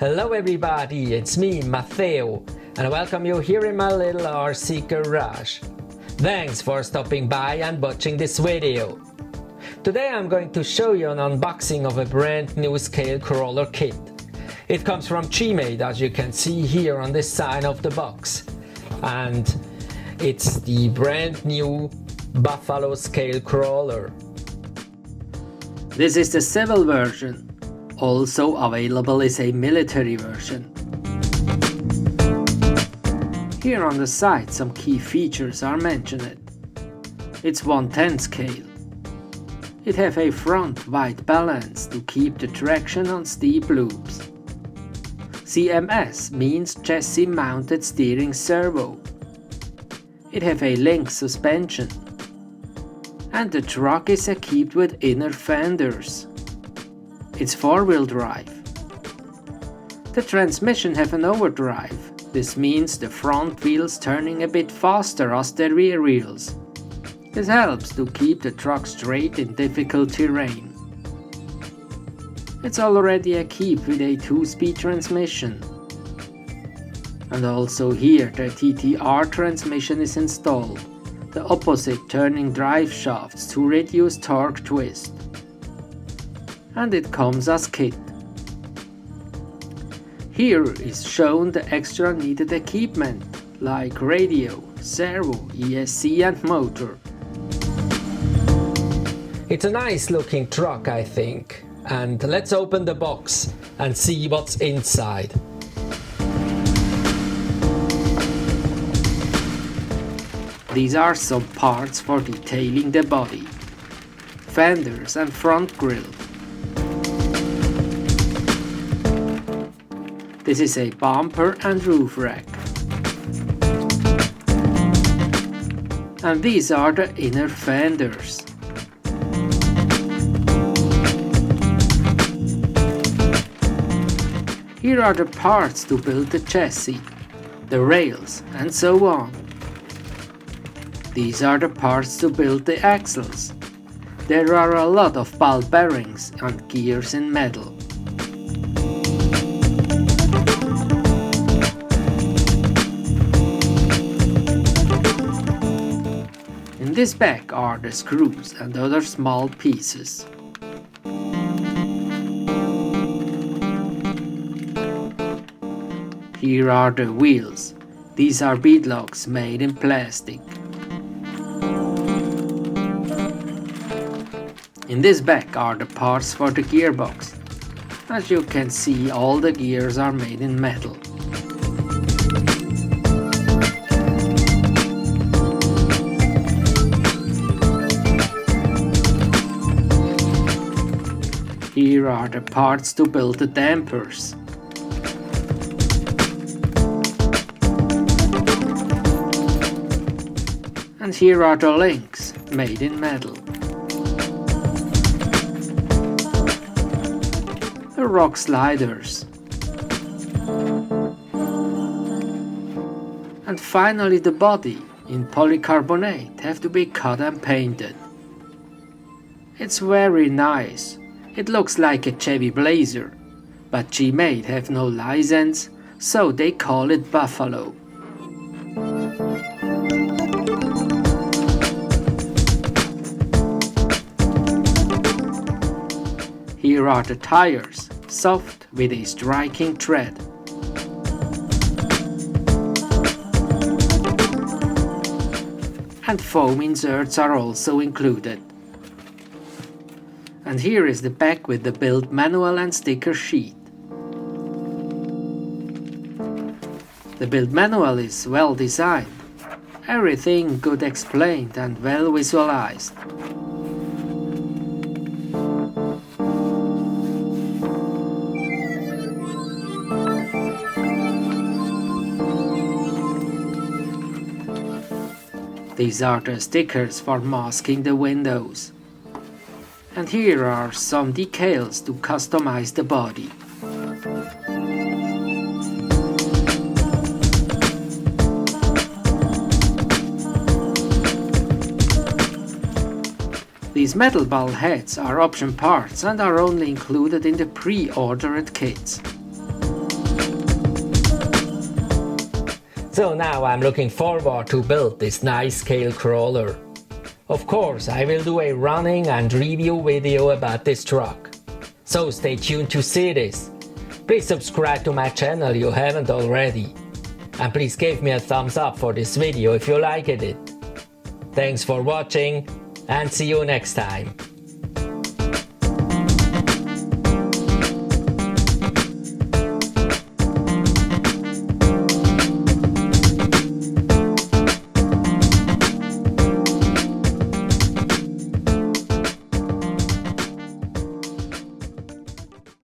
Hello everybody, it's me, Matteo, and I welcome you here in my little RC garage. Thanks for stopping by and watching this video. Today I'm going to show you an unboxing of a brand new scalecrawler kit. It comes from Gmade, as you can see here on this side of the box. And it's the brand new Buffalo scalecrawler. This is the civil version. Also available is a military version. Here on the side some key features are mentioned. It's 1/10 scale. It have a front wide balance to keep the traction on steep loops. CMS means chassis mounted steering servo. It have a link suspension. And the truck is equipped with inner fenders. It's 4-wheel drive. The transmission have an overdrive. This means the front wheels turning a bit faster as the rear wheels. This helps to keep the truck straight in difficult terrain. It's already equipped with a 2-speed transmission. And also here the TTR transmission is installed, the opposite turning drive shafts to reduce torque twist. And it comes as kit. Here is shown the extra needed equipment like radio, servo, ESC and motor. It's a nice looking truck, I think, and let's open the box and see what's inside. These are some parts for detailing the body, fenders and front grille. This is a bumper and roof rack. And these are the inner fenders. Here are the parts to build the chassis, the rails and so on. These are the parts to build the axles. There are a lot of ball bearings and gears in metal. In this bag are the screws and other small pieces. Here are the wheels. These are beadlocks made in plastic. In this bag are the parts for the gearbox. As you can see, all the gears are made in metal. Here are the parts to build the dampers. And here are the links, made in metal. The rock sliders. And finally the body, in polycarbonate, have to be cut and painted. It's very nice. It looks like a Chevy Blazer, but Gmade have no license, so they call it Buffalo. Here are the tires, soft with a striking tread. And foam inserts are also included. And here is the bag with the build manual and sticker sheet. The build manual is well designed, everything good explained and well visualized. These are the stickers for masking the windows. And here are some decals to customize the body. These metal ball heads are option parts and are only included in the pre-ordered kits. So now I'm looking forward to build this nice scale crawler. Of course, I will do a running and review video about this truck. So stay tuned to see this. Please subscribe to my channel if you haven't already. And please give me a thumbs up for this video if you liked it. Thanks for watching and see you next time.